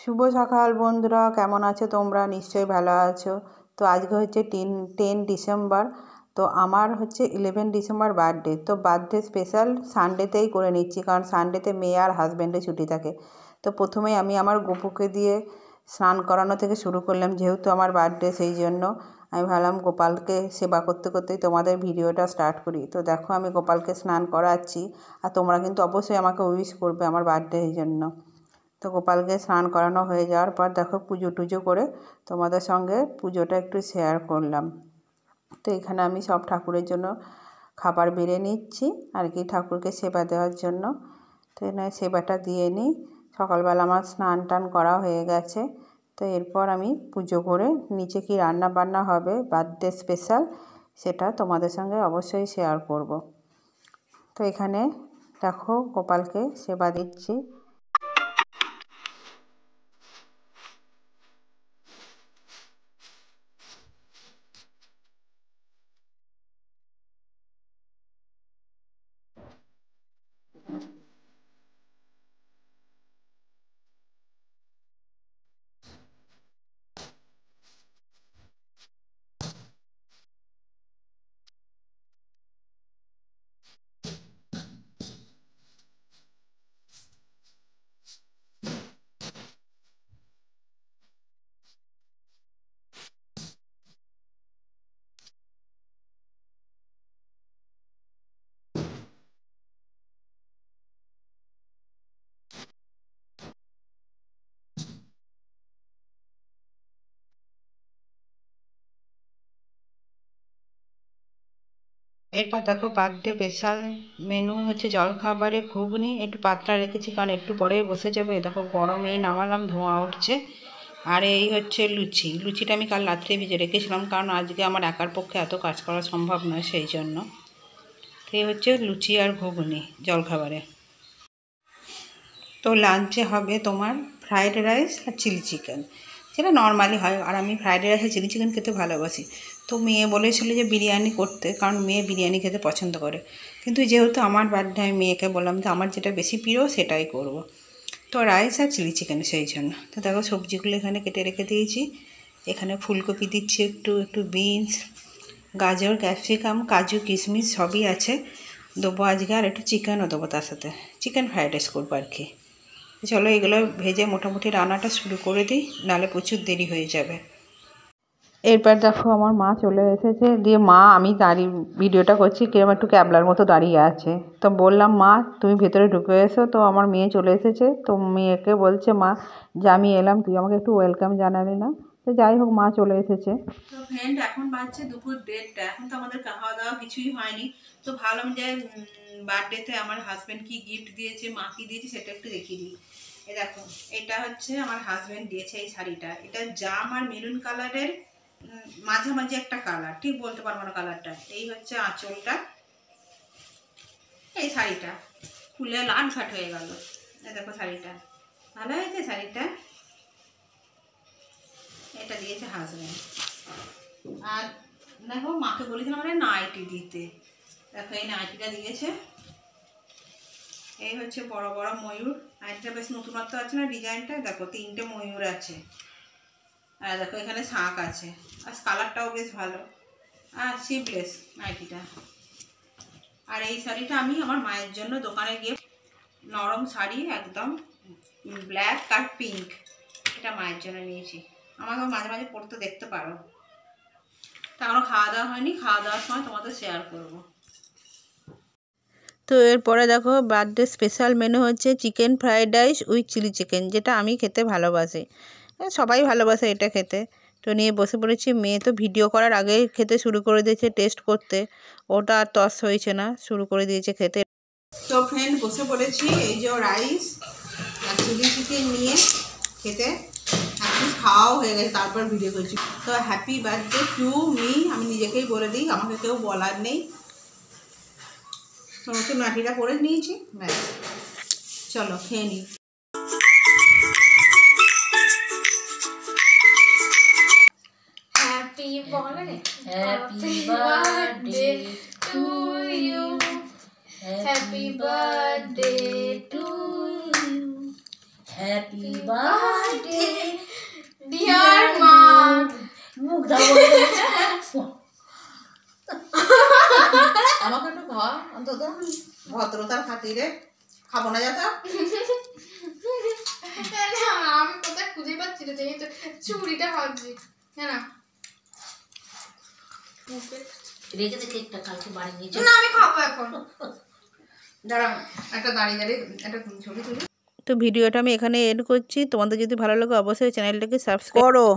শুভ সকাল বন্ধুরা, কেমন আছো তোমরা? নিশ্চয়ই ভালো আছো। তো আজকে হচ্ছে 10 ডিসেম্বর। তো আমার হচ্ছে 11 ডিসেম্বর বার্থডে। তো বার্থডে স্পেশাল সানডেতেই করে নিচ্ছি, কারণ সানডেতে মেয়ে আর হাজব্যান্ডে ছুটি থাকে। তো প্রথমেই আমি আমার গোপুকে দিয়ে স্নান করানো থেকে শুরু করলাম, যেহেতু আমার বার্থডে, সেই জন্য আমি ভাবলাম গোপালকে সেবা করতে করতেই তোমাদের ভিডিওটা স্টার্ট করি। তো দেখো আমি গোপালকে স্নান করাচ্ছি, আর তোমরা কিন্তু অবশ্যই আমাকে উইশ করবে আমার বার্থডের জন্য। তো গোপালকে স্নান করানো হয়ে যাওয়ার পর দেখো পুজো টুজো করে তোমাদের সঙ্গে পুজোটা একটু শেয়ার করলাম। তো এখানে আমি সব ঠাকুরের জন্য খাবার বেড়ে নিচ্ছি আর কি, ঠাকুরকে সেবা দেওয়ার জন্য। তো এখানে সেবাটা দিয়ে নিই। সকালবেলা আমার স্নান টান করা হয়ে গেছে। তো এরপর আমি পুজো করে নিচে কি রান্না বান্না হবে বার্থডে স্পেশাল, সেটা তোমাদের সঙ্গে অবশ্যই শেয়ার করব। তো এখানে দেখো গোপালকে সেবা দিচ্ছি। এরপর দেখো বার্থডে স্পেশাল মেনু হচ্ছে জলখাবারে ঘুগনি একটু পাতলা রেখেছি, কারণ একটু পরে বসে যাবে। দেখো গরমে নামালাম, ধোঁয়া উঠছে। আর এই হচ্ছে লুচিটা আমি কাল রাত্রে ভিজে রেখেছিলাম, কারণ আজকে আমার একার পক্ষে এত কাজ করা সম্ভব নয়, সেই জন্য। তো এই হচ্ছে লুচি আর ঘুগনি জলখাবারে। তো লাঞ্চে হবে তোমার ফ্রায়েড রাইস আর চিলি চিকেন, যেটা নর্মালি হয়। আর আমি ফ্রায়েড রাইস আর চিলি চিকেন খেতে ভালোবাসি। তো মেয়ে বলেছিল যে বিরিয়ানি করতে, কারণ মেয়ে বিরিয়ানি খেতে পছন্দ করে। কিন্তু যেহেতু আমার বার্থডে, আমি মেয়েকে বললাম যে আমার যেটা বেশি প্রিয় সেটাই করব। তো রাইস আর চিলি চিকেন, সেই জন্য। তো দেখো সবজিগুলো এখানে কেটে রেখে দিয়েছি। এখানে ফুলকপি দিচ্ছি, একটু বিনস, গাজর, ক্যাপসিকাম, কাজু, কিশমিশ সবই আছে। দেবো আজকে, আর একটু চিকেনও দেবো তার সাথে, চিকেন ফ্রাইড রাইস করবো আর কি। চলো এগুলো ভেজে মোটামুটি রান্নাটা শুরু করে দিই, নাহলে প্রচুর দেরি হয়ে যাবে। এরপর দেখো আমার মা চলে এসেছে, দিয়ে মা আমি দাঁড়িয়ে ভিডিওটা করছি, কিরকম একটু ক্যাবলার মতো দাঁড়িয়ে আছে। তো বললাম মা তুমি ভেতরে ঢুকে এসো। তো আমার মেয়ে চলে এসেছে। তো মেয়েকে বলছে মা যে আমি এলাম, তুই আমাকে একটু ওয়েলকাম জানালি না। তো যাই হোক, মা চলে এসেছে। তো ফ্রেন্ড, এখন বাজছে দুপুর 1:30। এখন তো আমাদের খাওয়া দাওয়া কিছুই হয়নি। তো ভাবলাম যে বার্থডেতে আমার হাজব্যান্ড কি গিফট দিয়েছে, মা কি দিয়েছে, সেটা একটু দেখিয়ে দিই। এই দেখো, এটা হচ্ছে আমার হাজব্যান্ড দিয়েছে এই শাড়িটা। এটা জাম আর মেরুন কালারের মাঝামাঝি একটা কালার, ঠিক বলতে পারবো না কালারটা। এই হচ্ছে আঁচলটা। এই শাড়িটা খুলে লাল ফাট হয়ে গেল। এই দেখো শাড়িটা ভালো হয়েছে শাড়িটা। এটা দিয়েছে হাজব্যান্ড। আর দেখো মাকে বলেছিলাম আমার নাইটি দিতে। দেখো এই নাইটিটা দিয়েছে। এই হচ্ছে বড় বড় ময়ূর। নাইটিটা বেশ নতুনত্ব আছে না ডিজাইনটা। দেখো 3টে ময়ূর আছে। আর দেখো এখানে শাঁখ আছে। আর কালারটাও বেশ ভালো। আর সিপলেস নাইটিটা। আর এই শাড়িটা আমি আমার মায়ের জন্য দোকানে গিয়ে, নরম শাড়ি একদম ব্ল্যাক আর পিঙ্ক, এটা মায়ের জন্য নিয়েছি। আমাকে মাঝে মাঝে পরতে দেখতে পারো। তা এখনো খাওয়া দাওয়া হয়নি, খাওয়া দাওয়ার সময় তোমাদের শেয়ার করবো। তো এরপরে দেখো বার্থডে স্পেশাল মেনু হচ্ছে chicken fried rice with chilli chicken, যেটা আমি খেতে ভালোবাসি। সবাই ভালোবাসে এটা খেতে। তো নিয়ে বসে পড়েছি। মেয়ে তো ভিডিও করার আগেই খেতে শুরু করে দিয়েছে, টেস্ট করতে। ওটা আর তস হয়েছে না, শুরু করে দিয়েছে খেতে। তো ফ্রেন্ড, বসে পড়েছি। এই যে রাইস আর চিলি চিকেন নিয়ে খেতে। এখন খাওয়াও হয়ে গেছে, তারপর ভিডিও করছি। তো হ্যাপি বার্থডে টু মি, আমি নিজেকেই বলে দিই, আমাকে কেউ বলার নেই। সমস্ত নাটিটা করে নিয়েছি, ব্যাস। চলো খেয়ে নিই। Happy birthday to you. Happy birthday to you. Happy birthday dear মা। মুখ দাও আমাকে একটু খাওয়া অন্তত ভদ্রতার খাতিরে। খাবো না যাতা। আমি কোথায় খুঁজে পাচ্ছি না, এই তো চুড়িটা ভাবছি। হ্যাঁ না রেখে দে কেকটা, কালকে বাড়ি নিয়ে না আমি খাবো এখন। দাঁড়াও একটা দাঁড়িয়ে দাঁড়িয়ে একটা ছবি তুলি। তো ভিডিওটা আমি এখানে এন্ড করছি। তোমাদের যদি ভালো লাগে অবশ্যই চ্যানেলটাকে সাবস্ক্রাইব করো।